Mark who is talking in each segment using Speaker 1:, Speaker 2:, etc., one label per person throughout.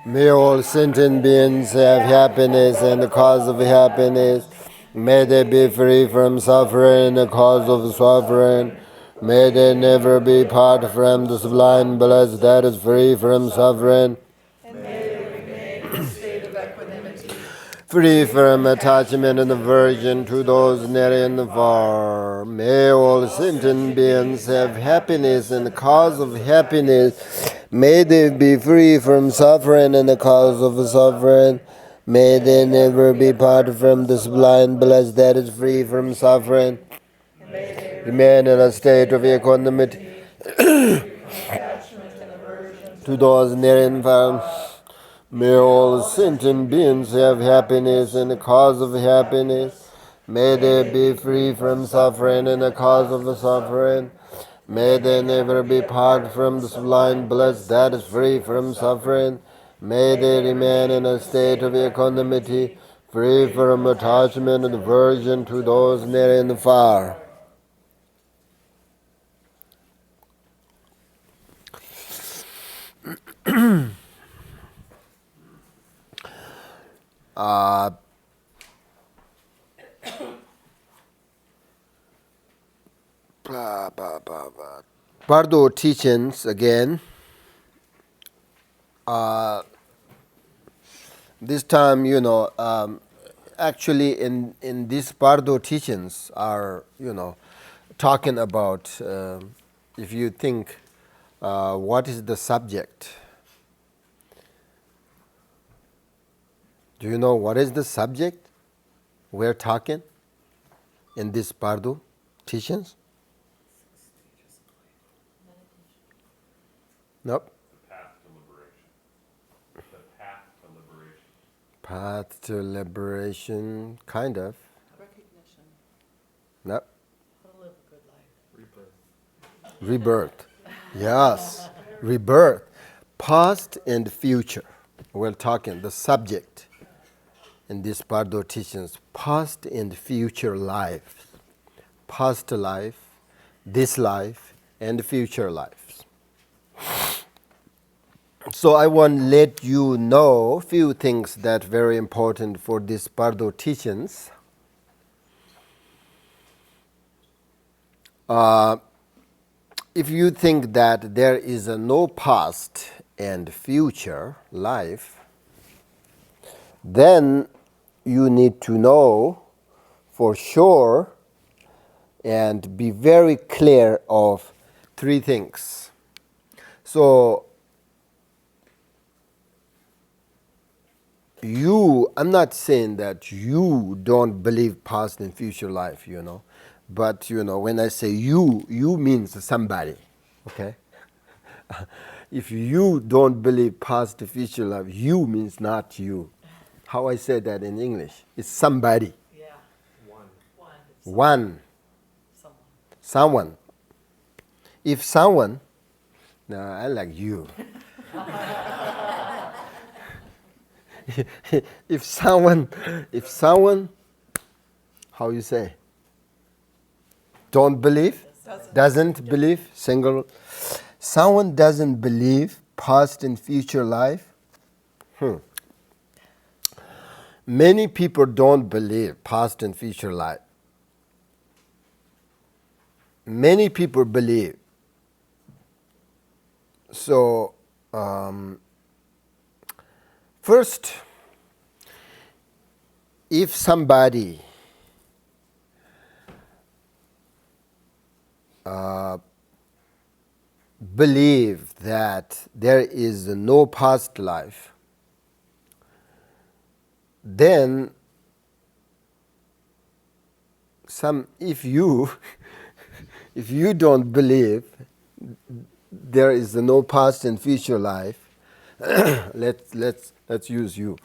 Speaker 1: May all sentient beings have happiness and the cause of happiness. May they be free from suffering, the cause of suffering. May they never be part from the sublime bliss that is free from suffering.
Speaker 2: And may they remain in a state of equanimity,
Speaker 1: Free from attachment and aversion to those near and far. May all sentient beings have happiness and the cause of happiness. May they be free from suffering and the cause of suffering. May they never be part from the sublime bliss that is free from suffering.
Speaker 2: and may they
Speaker 1: Remain in a state of equanimity
Speaker 2: attachment and aversion
Speaker 1: to those near and far. May all sentient beings have happiness and the cause of happiness. May they be free from suffering and the cause of suffering. May they never be part from the sublime bliss that is free from suffering. May they remain in a state of equanimity, free from attachment and aversion to those near and far. Bardo teachings again. This time, actually in these Bardo teachings are, talking about, if you think, what is the subject? Do you know what is the subject we're talking in this Bardo teachings? Nope.
Speaker 3: The path to liberation. The path to liberation.
Speaker 1: Path to liberation, kind of.
Speaker 2: recognition,
Speaker 1: Nope.
Speaker 2: how to live a good life.
Speaker 1: Rebirth. Yes. Rebirth. Past and future. We're talking the subject in this Bardo teachings. Past and future life. Past life, this life, and future lives. So I want to let you know a few things that are very important for this Bardo teachings. If you think that there is no past and future life, then you need to know for sure and be very clear of three things. So I'm not saying that you don't believe past and future life, but when I say you means somebody, okay? If you don't believe past and future life, you means not you. How I say that in English? It's somebody.
Speaker 2: Yeah. One.
Speaker 1: One. Someone. If someone, no, I like you. if someone, how you say? Don't believe? Doesn't believe? Single. Someone doesn't believe past and future life. Many people don't believe past and future life. Many people believe. So, first, if somebody believe that there is no past life, then if you don't believe there is no past and future life, let's use you.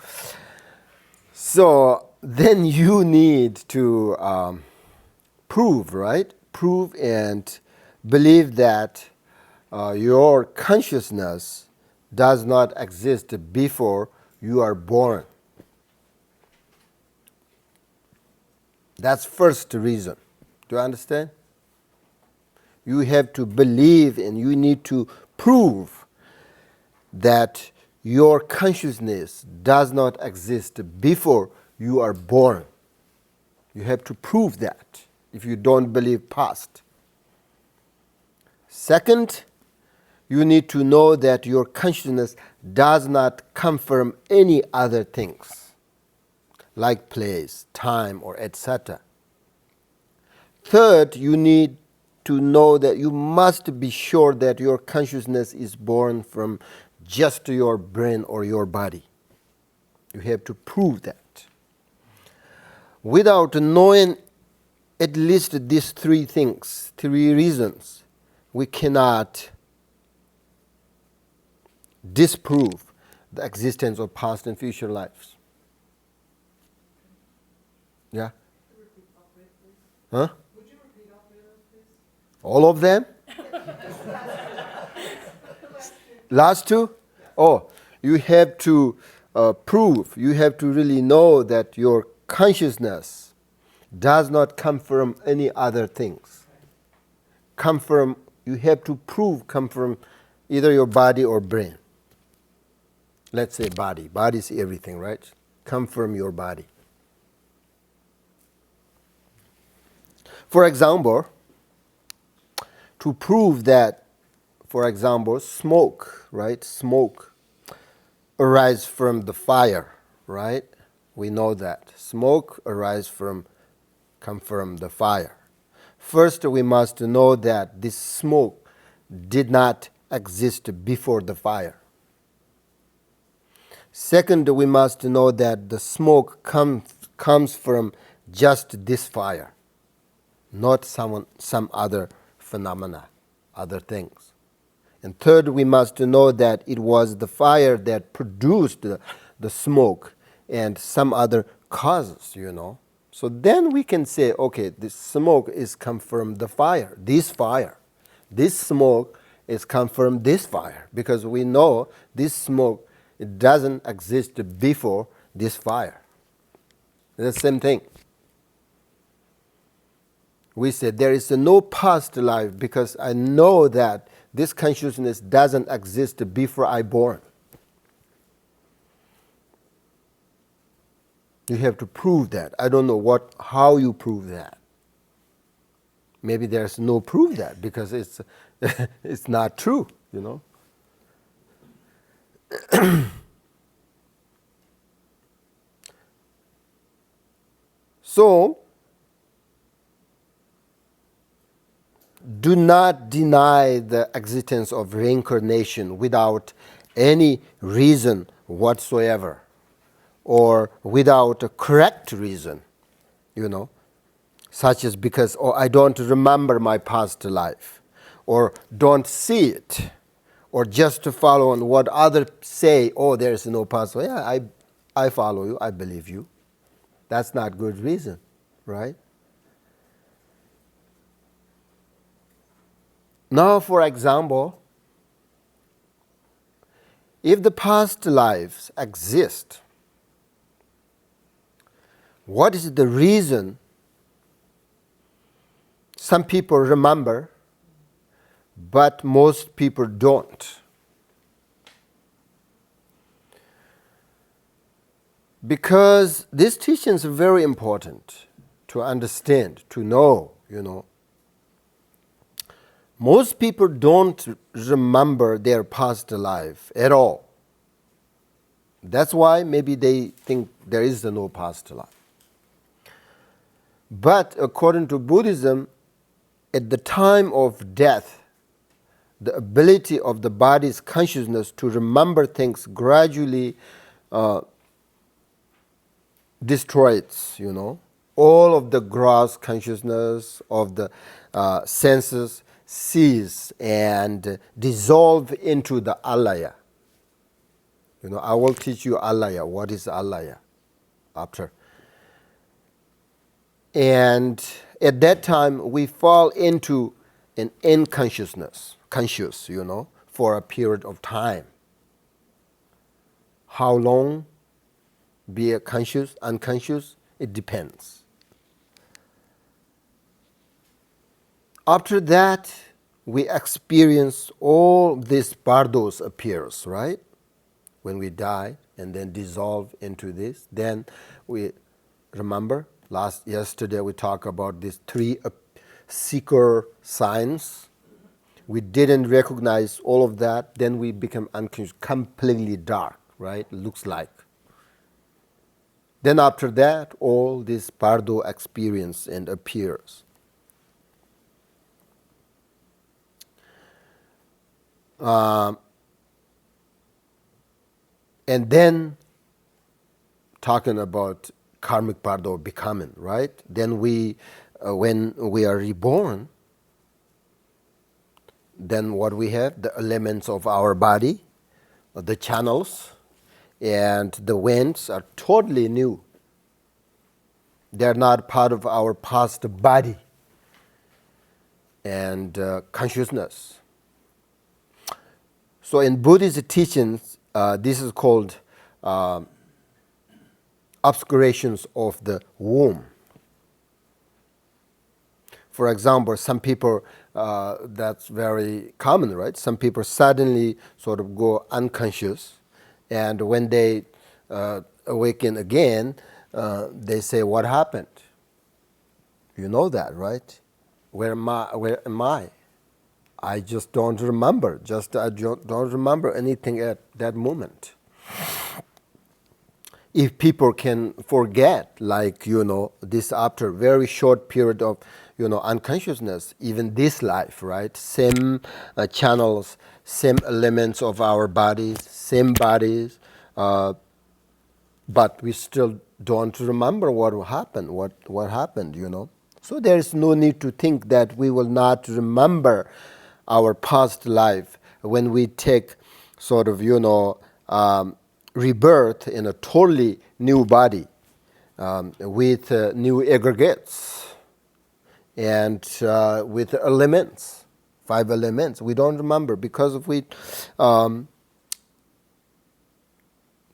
Speaker 1: So then you need to prove, right? Prove and believe that your consciousness does not exist before you are born. That's first reason. Do you understand? You have to believe and you need to prove that your consciousness does not exist before you are born. You have to prove that if you don't believe past. Second, you need to know that your consciousness does not come from any other things, like place, time, or etc. Third, you need to know that you must be sure that your consciousness is born from just your brain or your body. You have to prove that. Without knowing at least these three things, three reasons, we cannot disprove the existence of past and future lives. Yeah? Huh?
Speaker 2: Would you repeat all three of those, please?
Speaker 1: All of them? Last two? Oh, you have to prove, you have to really know that your consciousness does not come from any other things. You have to prove come from either your body or brain. Let's say body. Body is everything, right? Come from your body. For example, to prove that, for example, smoke, right? Smoke arises from the fire, right? We know that. Smoke come from the fire. First, we must know that this smoke did not exist before the fire. Second, we must know that the smoke comes from just this fire, not some other phenomena, other things. And third, we must know that it was the fire that produced the smoke and some other causes, So then we can say, okay, this smoke is come from the fire, this fire. This smoke is come from this fire, because we know this smoke, it doesn't exist before this fire. It's the same thing. We say there is no past life because I know that this consciousness doesn't exist before I born. You have to prove that. I don't know how you prove that. Maybe there's no proof that because it's it's not true, So, do not deny the existence of reincarnation without any reason whatsoever or without a correct reason, such as because, I don't remember my past life or don't see it or just to follow on what others say, there is no past life. Yeah, I follow you, I believe you. That's not good reason, right? Now, for example, if the past lives exist, what is the reason some people remember, but most people don't? Because these teachings are very important to understand, to know, Most people don't remember their past life at all. That's why maybe they think there is no past life. But according to Buddhism, at the time of death, the ability of the body's consciousness to remember things gradually destroys, All of the gross consciousness of the senses cease and dissolve into the alaya. I will teach you alaya. What is alaya after? And at that time, we fall into an unconsciousness, for a period of time. How long be a conscious, unconscious? It depends. After that, we experience all these bardos appears, right? when we die and then dissolve into this. Then we remember yesterday we talked about these three seeker signs. We didn't recognize all of that. Then we become unconscious, completely dark, right? Looks like. Then after that, all this Bardo experience and appears. And then talking about karmic Bardo becoming, right? Then when we are reborn, then what we have, the elements of our body, the channels, and the winds are totally new. They're not part of our past body and consciousness. So in Buddhist teachings, this is called obscurations of the womb. For example, some people, that's very common, right? Some people suddenly sort of go unconscious, and when they awaken again, they say, "What happened?" You know that, right? Where am I? Where am I? I just don't remember. I don't remember anything at that moment. If people can forget, like, this after very short period of, unconsciousness, even this life, right? Same channels, same elements of our bodies, same bodies, but we still don't remember what happened, what happened, So there is no need to think that we will not remember our past life when we take sort of, rebirth in a totally new body with new aggregates and with elements, 5 elements. We don't remember because of we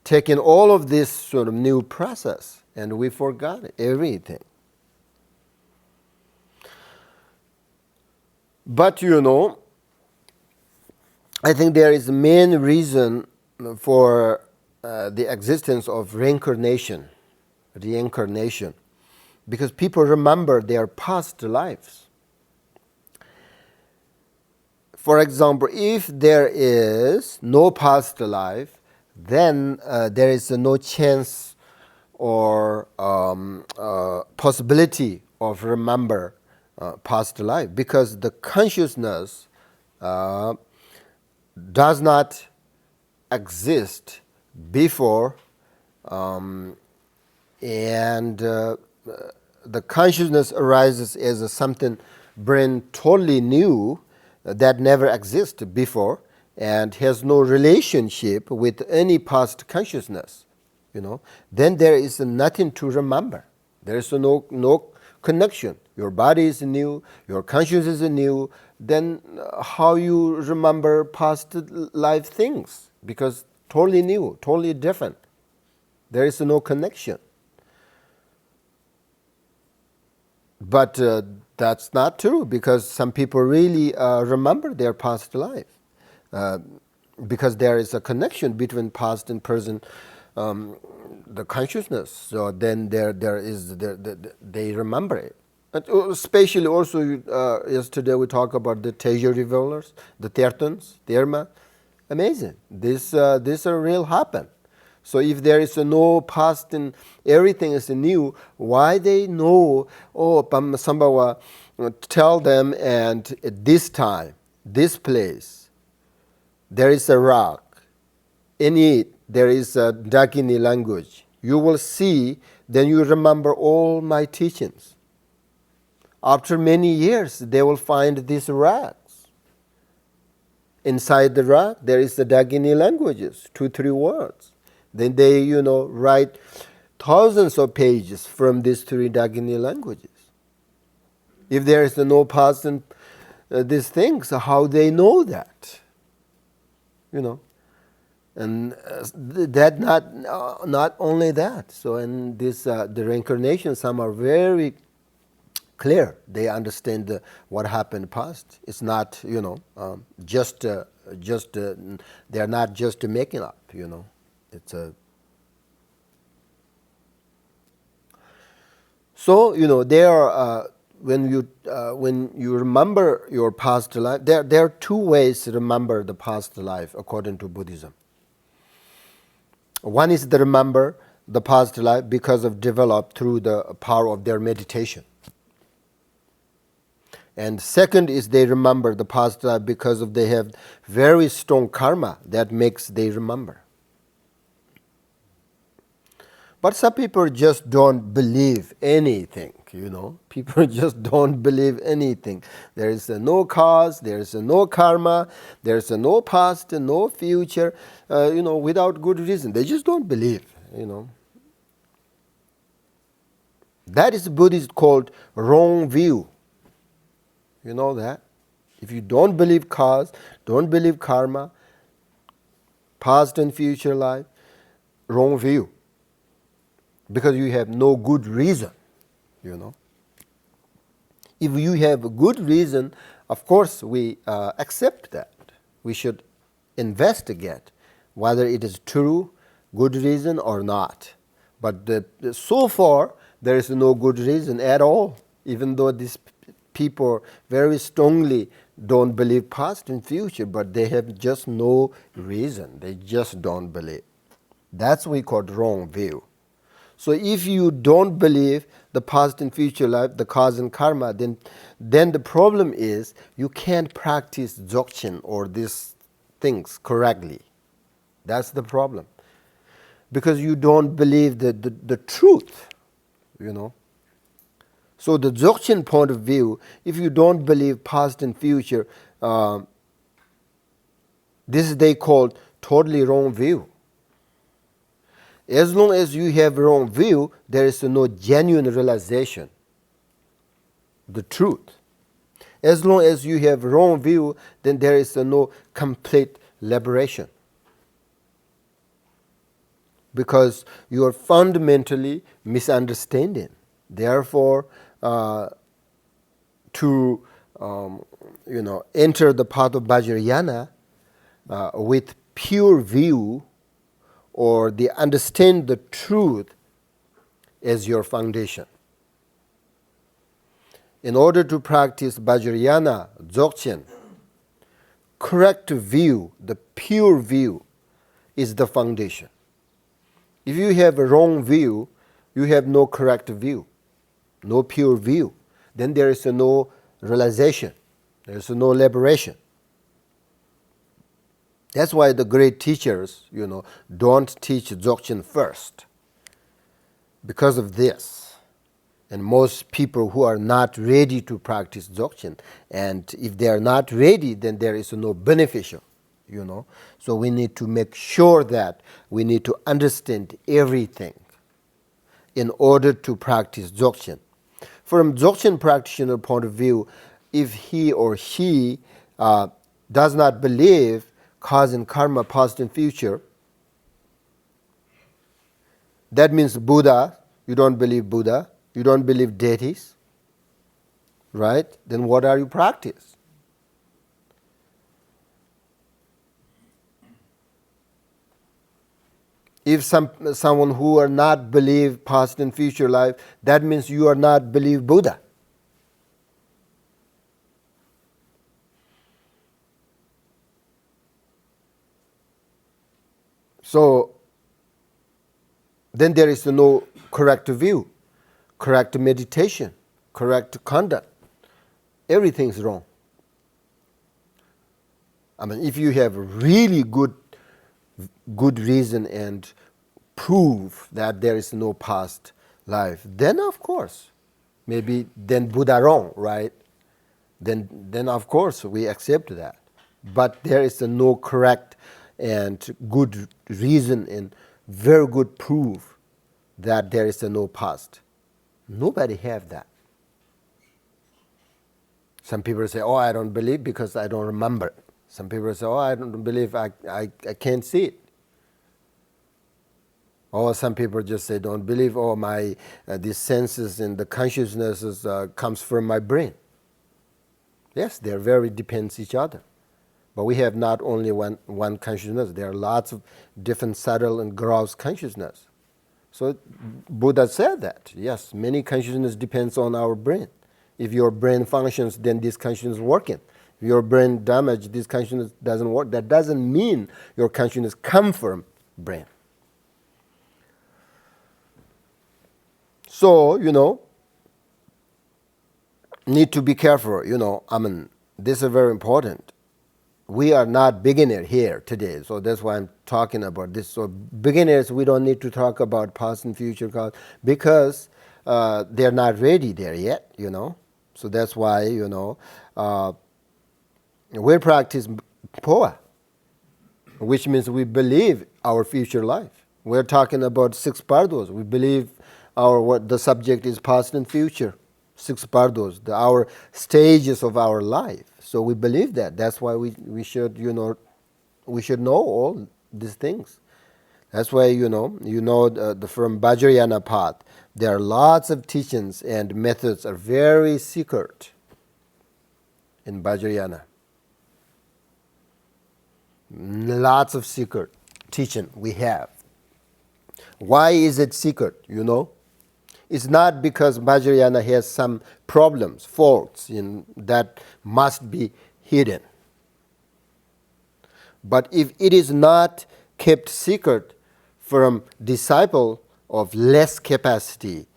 Speaker 1: taken all of this sort of new process and we forgot everything. But I think there is a main reason for the existence of reincarnation, because people remember their past lives. For example, if there is no past life, then there is no chance or possibility of remember past life, because the consciousness does not exist before, and the consciousness arises as something brain totally new that never existed before and has no relationship with any past consciousness. Then there is nothing to remember. There is no connection. Your body is new, your consciousness is new. Then how you remember past life things? Because totally new, totally different. There is no connection. But that's not true, because some people really remember their past life, because there is a connection between past and present, the consciousness. So then they remember it. And especially also yesterday we talked about the treasure revealers, the Tertons, Terma. Amazing. This real happen. So if there is no past and everything is new, why they know? Oh, Sambhawa, tell them, and at this time, this place, there is a rock. In it, there is a Dakini language. You will see, then you remember all my teachings. After many years, they will find these rocks. Inside the rock, there is the Dakini languages, 2-3 words. Then they, write thousands of pages from these 3 Dakini languages. If there is no past and these things, how they know that? And that not only that. So in this the reincarnation, some are very clear. They understand what happened past. It's not, just they are not just making up. It's a so there are when you remember your past life. There are two ways to remember the past life according to Buddhism. One is to remember the past life because of developed through the power of their meditation. And second is they remember the past life because of they have very strong karma that makes they remember. But some people just don't believe anything, People just don't believe anything. There is no cause, there is no karma, there is no past, no future, without good reason. They just don't believe, That is Buddhist called wrong view. You know that? If you don't believe cause, don't believe karma, past and future life, wrong view. Because you have no good reason, If you have a good reason, of course we accept that. We should investigate whether it is true, good reason or not. But so far, there is no good reason at all, even though these people very strongly don't believe past and future, but they have just no reason. They just don't believe. That's what we call wrong view. So if you don't believe the past and future life, the cause and karma, then the problem is you can't practice dzogchen or these things correctly. That's the problem. Because you don't believe the truth, So the dzogchen point of view, if you don't believe past and future, this is they call totally wrong view. As long as you have wrong view, there is no genuine realization, the truth. As long as you have wrong view, then there is no complete liberation. Because you are fundamentally misunderstanding. Therefore, to enter the path of Vajrayana with pure view, or they understand the truth as your foundation. In order to practice Vajrayana, Dzogchen, correct view, the pure view, is the foundation. If you have a wrong view, you have no correct view, no pure view. Then there is no realization, there is no liberation. That's why the great teachers, don't teach Dzogchen first. Because of this. And most people who are not ready to practice Dzogchen, and if they are not ready, then there is no beneficial, So we need to make sure that we need to understand everything in order to practice Dzogchen. From Dzogchen practitioner point of view, if he or she does not believe cause and karma, past and future, that means Buddha, you don't believe Buddha, you don't believe deities, right? Then what are you practice? If someone who are not believe past and future life, that means you are not believe Buddha. So then there is no correct view, correct meditation, correct conduct. Everything is wrong. If you have really good reason and prove that there is no past life, then of course, maybe then Buddha wrong, right? Then of course we accept that. But there is no correct and good reason and very good proof that there is no past. Nobody have that. Some people say, oh, I don't believe because I don't remember. Some people say, oh, I don't believe, I can't see it. Or some people just say, don't believe, oh, my these senses and the consciousness comes from my brain. Yes, they very depends each other. But we have not only one consciousness, there are lots of different subtle and gross consciousness. So Buddha said that, yes, many consciousness depends on our brain. If your brain functions, then this consciousness is working. If your brain damaged, this consciousness doesn't work. That doesn't mean your consciousness come from brain. So, need to be careful, this is very important. We are not beginner here today, so that's why I'm talking about this. So beginners, we don't need to talk about past and future cause because they're not ready there yet, So that's why, we practice Phowa, which means we believe our future life. We're talking about Six Bardos. We believe the subject is past and future. Six Bardos, our stages of our life. So we believe that. That's why we should we should know all these things. That's why from Vajrayana path, there are lots of teachings and methods are very secret in Vajrayana. Lots of secret teaching we have. Why is it secret? It's not because Vajrayana has some problems, faults that must be hidden. But if it is not kept secret from disciple of less capacity,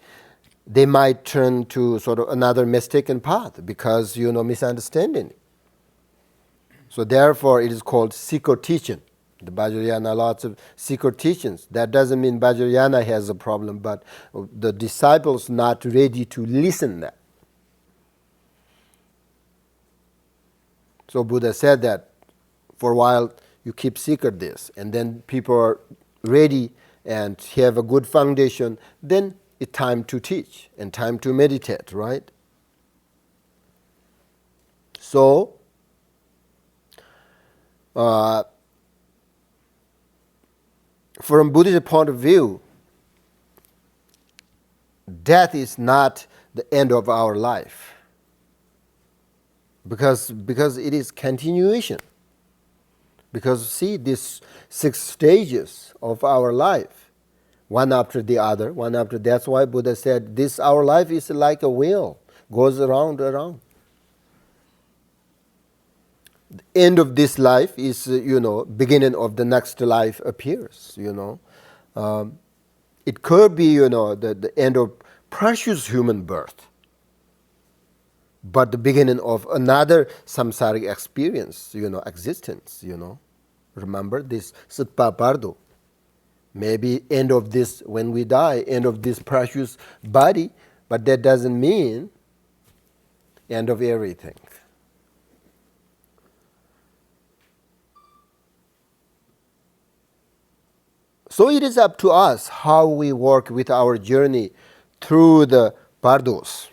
Speaker 1: they might turn to sort of another mistaken path because, misunderstanding. So therefore it is called secret teaching. The Vajrayana, lots of secret teachings. That doesn't mean Vajrayana has a problem, but the disciples not ready to listen that. So Buddha said that for a while you keep secret this, and then people are ready and have a good foundation, then it's time to teach and time to meditate, right? So, from Buddhist point of view, death is not the end of our life because it is continuation. Because see, these 6 stages of our life, one after the other, that's why Buddha said this our life is like a wheel, goes around. The end of this life is, beginning of the next life appears, It could be, the end of precious human birth, but the beginning of another samsaric experience, existence, Remember this Six Bardo. Maybe end of this, when we die, end of this precious body, but that doesn't mean end of everything. So it is up to us how we work with our journey through the Bardos.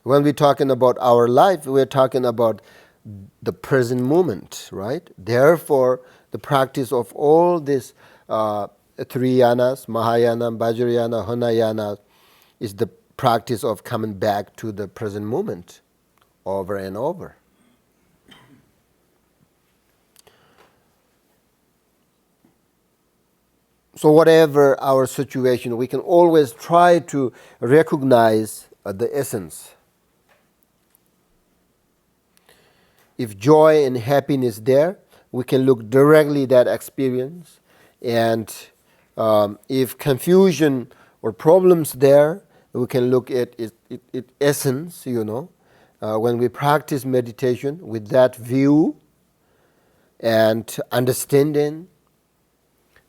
Speaker 1: When we're talking about our life, we're talking about the present moment, right? Therefore, the practice of all these 3 yanas, Mahayana, Vajrayana, Hinayana, is the practice of coming back to the present moment over and over. So whatever our situation, we can always try to recognize the essence. If joy and happiness there, we can look directly at that experience. And if confusion or problems there, we can look at its essence, when we practice meditation with that view and understanding,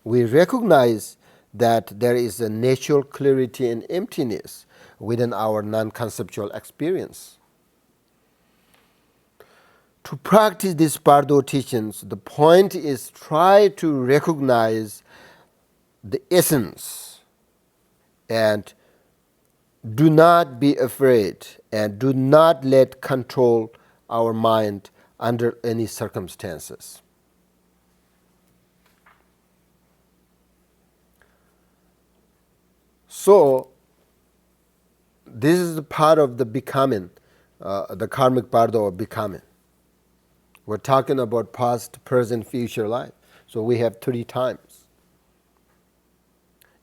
Speaker 1: we recognize that there is a natural clarity and emptiness within our non-conceptual experience. To practice these Bardo teachings, the point is try to recognize the essence and do not be afraid and do not let control our mind under any circumstances. So, this is the part of the becoming, the karmic Bardo of becoming. We're talking about past, present, future life. So we have 3 times.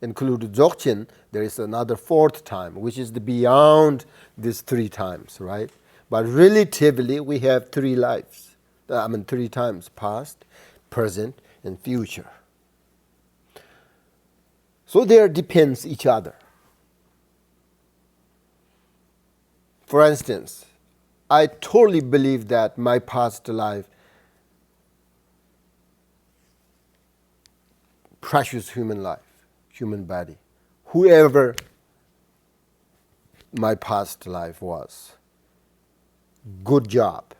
Speaker 1: Include Dzogchen, there is another 4th time, which is the beyond these 3 times, right? But relatively, we have 3 lives. 3 times, past, present, and future. So there depends each other. For instance, I totally believe that my past life, precious human life, human body, whoever my past life was, good job.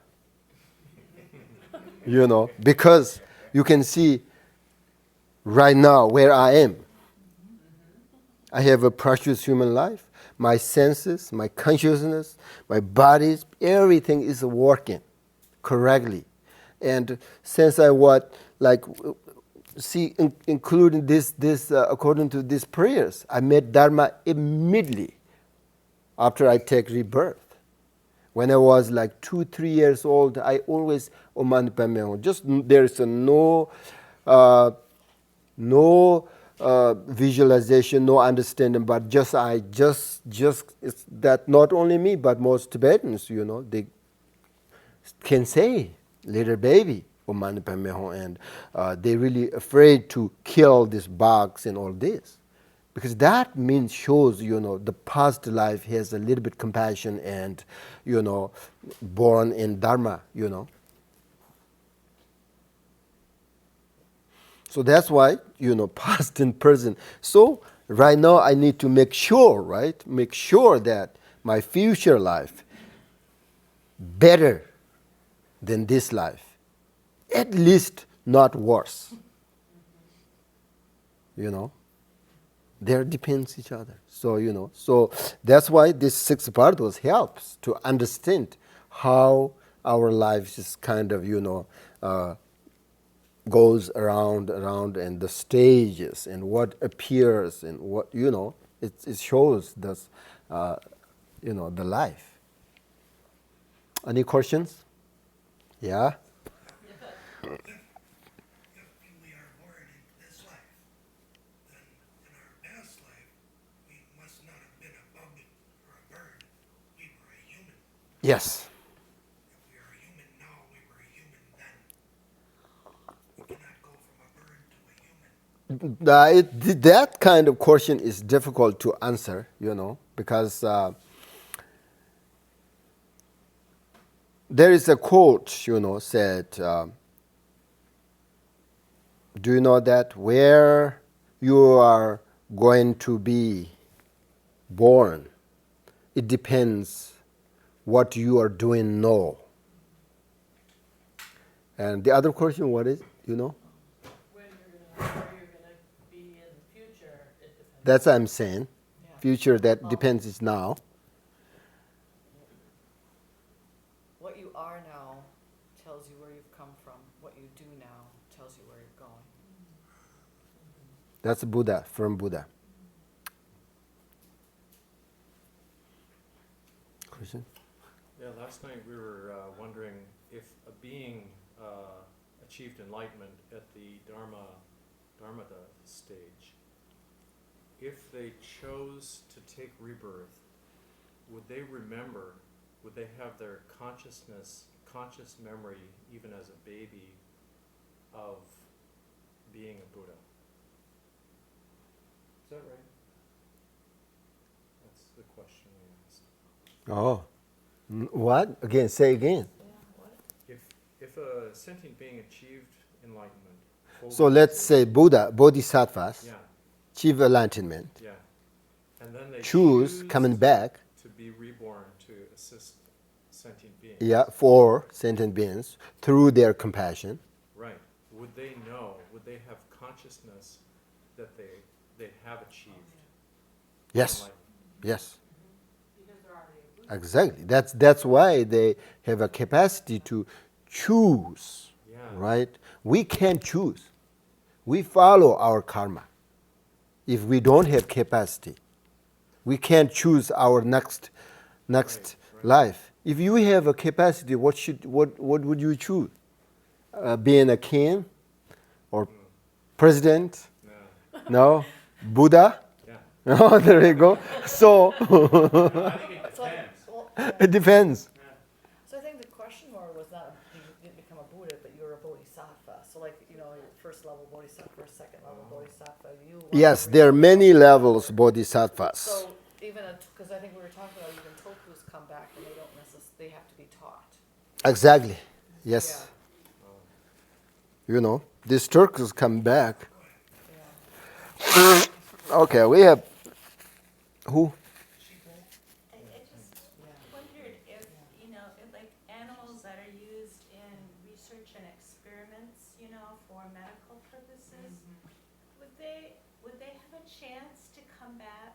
Speaker 1: Because you can see right now where I am. I have a precious human life. My senses, my consciousness, my bodies, everything is working correctly. And since I was including this according to these prayers, I met Dharma immediately after I take rebirth. When I was 2, 3 years old, I always Oman Pameo. Just there is no visualization, no understanding, but just it's that not only me, but most Tibetans, they can say little baby Oman Pameo, and they're really afraid to kill these bugs and all this. Because that shows, the past life has a little bit compassion and, born in Dharma, So that's why, past and present. So right now I need to make sure, right? Make sure that my future life better than this life. At least not worse. There depends each other. So, so that's why this 6 Bardos helps to understand how our lives is kind of, goes around, and the stages and what appears and what, it shows this, the life. Any questions? Yeah? Yes.
Speaker 4: If we are human now, we were a human then. We cannot go from a bird to a human.
Speaker 1: That kind of question is difficult to answer, because there is a quote, said, do you know that where you are going to be born, it depends what you are doing now. And the other question, what is,
Speaker 5: Where you're gonna be in the future, it depends.
Speaker 1: That's what I'm saying.
Speaker 2: Yeah.
Speaker 1: Future, that depends is now.
Speaker 2: What you are now tells you where you've come from. What you do now tells you where you're going.
Speaker 1: That's Buddha, from Buddha. Question?
Speaker 3: Yeah, last night we were wondering if a being achieved enlightenment at the Dharmata stage, if they chose to take rebirth, would they have their conscious memory, even as a baby, of being a Buddha? Is that right? That's the question we asked.
Speaker 1: Oh. What? Again, say again.
Speaker 3: If a sentient being achieved enlightenment,
Speaker 1: So let's say Buddha, Bodhisattvas,
Speaker 3: yeah,
Speaker 1: achieve enlightenment,
Speaker 3: yeah, and then they
Speaker 1: choose coming back,
Speaker 3: to be reborn to assist sentient beings.
Speaker 1: yeah, for sentient beings through their compassion.
Speaker 3: Right. Would they know? Would they have consciousness that they have achieved?
Speaker 1: Yes.
Speaker 3: enlightenment?
Speaker 1: Yes.
Speaker 5: Because they're already a Buddha.
Speaker 1: Exactly. That's why they have a capacity to choose.
Speaker 3: Yeah.
Speaker 1: Right? We can't choose. We follow our karma. If we don't have capacity, we can't choose our next
Speaker 3: Right.
Speaker 1: life. If you have a capacity, what would you choose? being a king or
Speaker 3: Mm.
Speaker 1: president.
Speaker 3: Yeah.
Speaker 1: No, Buddha.
Speaker 3: Yeah.
Speaker 1: Oh, there you go. So
Speaker 3: No, I think it
Speaker 2: So,
Speaker 3: depends.
Speaker 2: well,
Speaker 1: it depends.
Speaker 3: Yeah.
Speaker 2: so I think the question more was not you didn't become a Buddha, but you were a bodhisattva. So like your first level bodhisattva, second level bodhisattva. You wanted
Speaker 1: Yes,
Speaker 2: to
Speaker 1: there are
Speaker 2: reach
Speaker 1: many
Speaker 2: the-
Speaker 1: levels bodhisattvas.
Speaker 2: So even because I think we were talking about even tokus come back and they don't necessarily they have to be taught.
Speaker 1: Exactly. Yes.
Speaker 3: Oh.
Speaker 1: You know, these Turks come back.
Speaker 2: Yeah.
Speaker 1: Okay, we have who?
Speaker 6: I just
Speaker 2: Yeah.
Speaker 6: wondered if, if like animals that are used in research and experiments, for medical purposes, would they have a chance to come back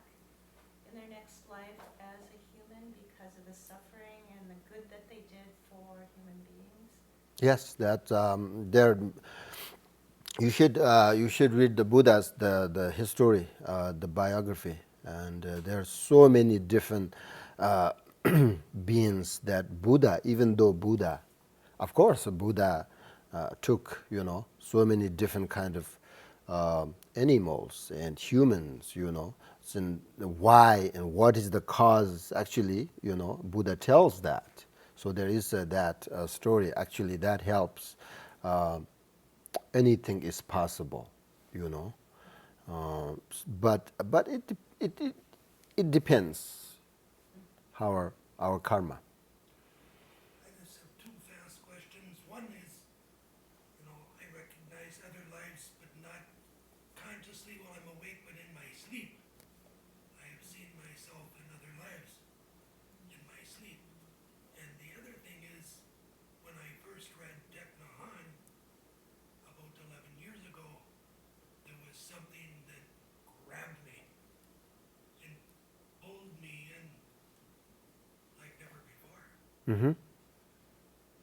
Speaker 6: in their next life as a human because of the suffering and the good that they did for human beings?
Speaker 1: Yes, that there. You should read the Buddha's the history, the biography, and there are so many different beings that Buddha, even though Buddha, of course, Buddha took so many different kind of animals and humans, and why and what is the cause. Actually, Buddha tells that. So there is that story. Actually, that helps. Anything is possible, you know. But it depends our karma.
Speaker 4: I just have two fast questions. One is, I recognize other lives, but not consciously while I'm awake, but in my sleep. I have seen myself in other lives in my sleep. And the other thing is, when I first read Thich Nhat Hanh about 11 years ago, there was something that grabbed me and pulled me in like never before.
Speaker 1: Mm-hmm.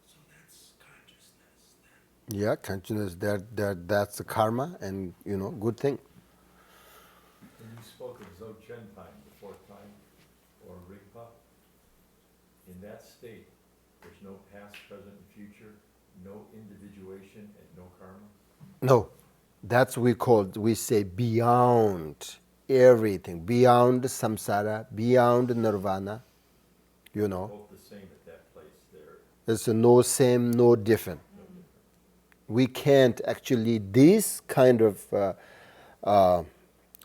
Speaker 4: So that's consciousness then.
Speaker 1: Yeah, consciousness. That's the karma, and good thing.
Speaker 7: When you spoke of Dzogchen time, the fourth time, or Rigpa, in that state, there's no past, present, and future, no individuation, and no karma.
Speaker 1: No, that's we say beyond everything, beyond samsara, beyond nirvana.
Speaker 7: Both the same at that place there.
Speaker 1: It's no same, no different.
Speaker 7: No different.
Speaker 1: We can't actually this kind of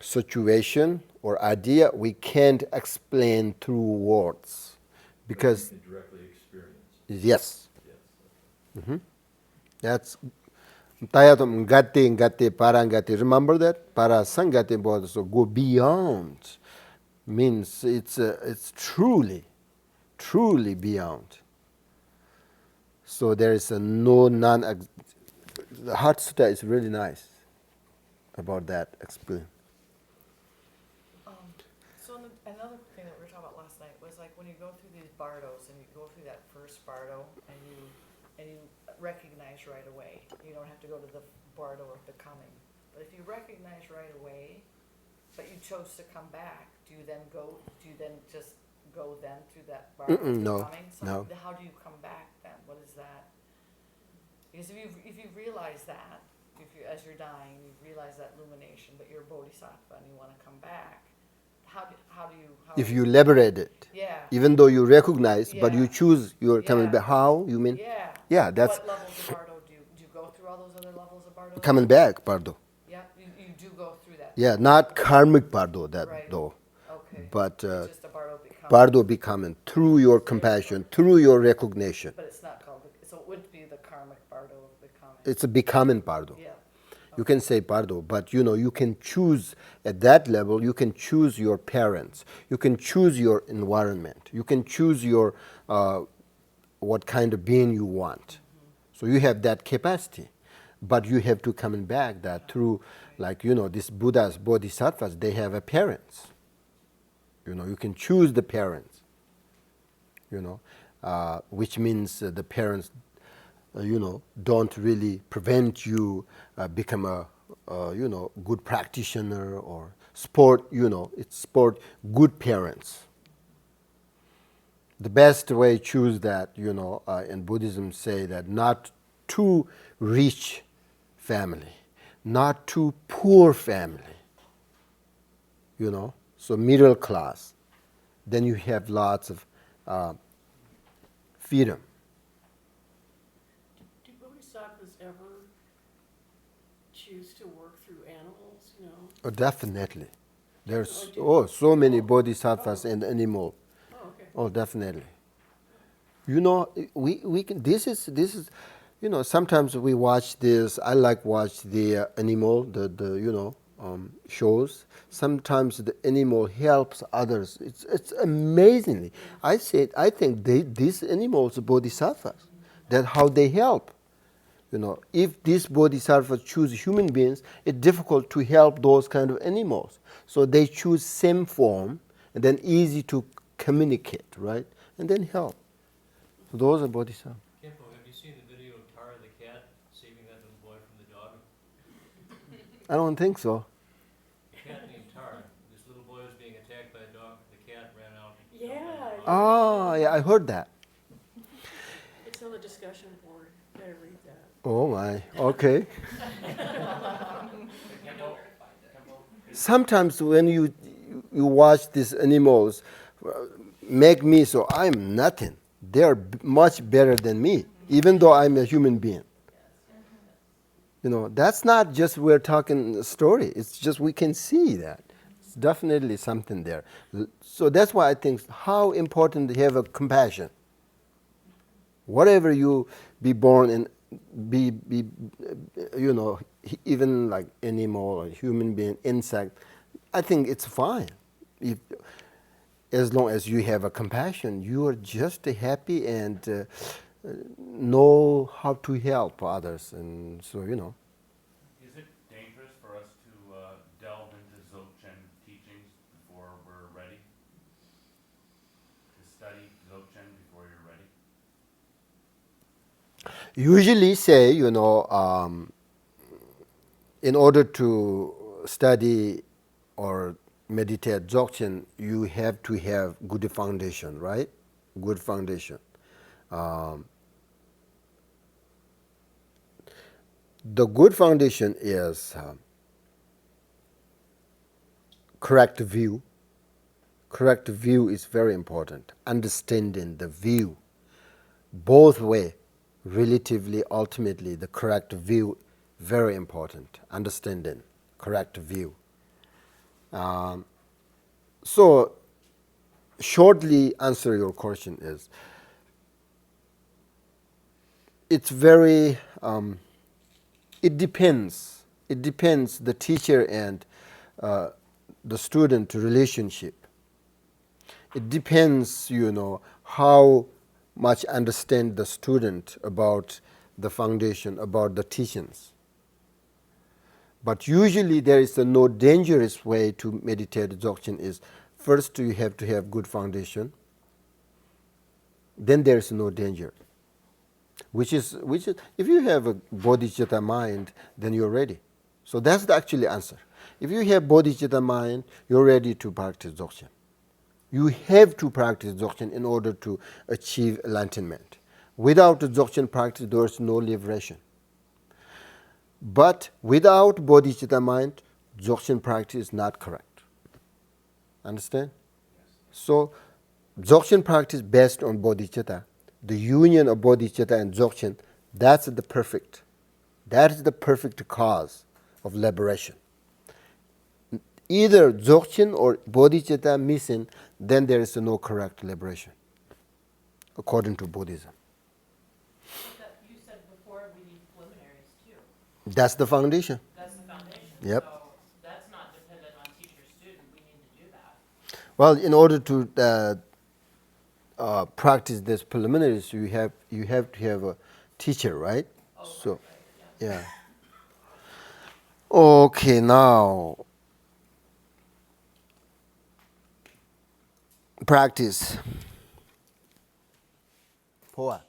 Speaker 1: situation or idea we can't explain through words because
Speaker 7: But you can directly experience.
Speaker 1: yes,
Speaker 7: Yes.
Speaker 1: that's tayatum ngati parangati. Remember that para sangati bod, so go beyond means it's truly beyond. So there is a no non. The heart sutta is really nice about that experience.
Speaker 2: So another thing that we were talking about last night was like when you go through these bardos and you go through that first bardo and you recognize right away. You don't have to go to the bardo of becoming. But if you recognize right away, but you chose to come back, do you then just go then through that bardo of
Speaker 1: No,
Speaker 2: becoming? So
Speaker 1: no.
Speaker 2: how do you come back then? What is that? Because if you realize that, as you're dying, you realize that illumination, but you're a bodhisattva and you want to come back, how do you?
Speaker 1: If you liberate it,
Speaker 2: Yeah.
Speaker 1: even though you recognize, but
Speaker 2: Yeah.
Speaker 1: you choose you're coming
Speaker 2: Yeah.
Speaker 1: back. How you mean?
Speaker 2: Yeah.
Speaker 1: Yeah, that's
Speaker 2: What levels of Bardo do you go through all those other levels of Bardo?
Speaker 1: coming back, Bardo.
Speaker 2: Yeah, you do go through that.
Speaker 1: Yeah, not karmic Bardo that
Speaker 2: Right.
Speaker 1: though,
Speaker 2: Okay.
Speaker 1: but
Speaker 2: It's just a Bardo becoming.
Speaker 1: Bardo becoming through your compassion, through your recognition.
Speaker 2: But it's not called. So it would be the karmic Bardo of becoming.
Speaker 1: It's a becoming Bardo.
Speaker 2: Yeah.
Speaker 1: You can say Bardo, but you can choose at that level. You can choose your parents. You can choose your environment. You can choose your what kind of being you want. So you have that capacity, but you have to coming back that through, like these Buddhas, Bodhisattvas, they have a parents. You can choose the parents. Which means the parents don't really prevent you become a good practitioner or sport. It's sport good parents. The best way choose that. In Buddhism say that not too rich family, not too poor family. So middle class. Then you have lots of freedom.
Speaker 5: Do bodhisattvas ever choose to work through animals,
Speaker 1: Oh, definitely. There's
Speaker 5: do.
Speaker 1: so many bodhisattvas and animal.
Speaker 5: Oh, okay.
Speaker 1: Oh, definitely. We can. This is. Sometimes we watch this. I like watch the animal, the shows. Sometimes the animal helps others. It's amazingly. I think these animals are bodhisattvas. That's how they help. If these bodhisattvas choose human beings, it's difficult to help those kind of animals. So they choose same form, and then easy to communicate, right? And then help. So those are bodhisattvas.
Speaker 3: Khenpo, have you seen the video of Tara the cat saving that little boy from the dog?
Speaker 1: I don't think so.
Speaker 3: A cat named Tara. This little boy was being attacked by a dog. The cat ran out. And
Speaker 5: Yeah.
Speaker 3: jumped on the dog.
Speaker 1: Oh, yeah, I heard that.
Speaker 5: It's on the discussion board. Better read that.
Speaker 1: Oh my, okay.
Speaker 3: Khenpo,
Speaker 1: Sometimes when you watch these animals, make me so I'm nothing. They are much better than me, even though I'm a human being. That's not just we're talking a story. It's just we can see that. It's definitely something there. So that's why I think how important to have a compassion. Whatever you be born and be even like animal or human being, insect, I think it's fine. As long as you have a compassion, you are just happy and know how to help others, and so
Speaker 8: Is it dangerous for us to delve into Dzogchen teachings before we're ready? To study Dzogchen before you're ready?
Speaker 1: Usually say, in order to study or meditate Dzogchen, you have to have good foundation, right? Good foundation. The good foundation is correct view. Correct view is very important. Understanding the view, both way, relatively, ultimately, the correct view, very important. Understanding, correct view. So, shortly answer your question is, it's very, it depends. It depends the teacher and the student relationship. It depends, how much understand the student about the foundation, about the teachings. But usually there is a no dangerous way to meditate Dzogchen is, first you have to have good foundation, then there is no danger. Which is, if you have a bodhicitta mind, then you're ready. So that's the actual answer. If you have bodhicitta mind, you're ready to practice Dzogchen. You have to practice Dzogchen in order to achieve enlightenment. Without the Dzogchen practice, there is no liberation. But without bodhicitta mind, Dzogchen practice is not correct. Understand?
Speaker 8: Yes.
Speaker 1: So, Dzogchen practice based on bodhicitta. The union of bodhicitta and Dzogchen, that's the perfect. That is the perfect cause of liberation. Either Dzogchen or bodhicitta missing, then there is no correct liberation, according to Buddhism.
Speaker 5: You said before we need preliminaries too.
Speaker 1: That's the foundation.
Speaker 5: That's the foundation.
Speaker 1: Yep.
Speaker 5: So that's not dependent on teacher-student. We need to do that.
Speaker 1: Well, in order to practice this preliminaries, you have to have a teacher, right?
Speaker 5: Oh,
Speaker 1: So,
Speaker 5: right, yeah.
Speaker 1: yeah. Okay, now practice. Phowa.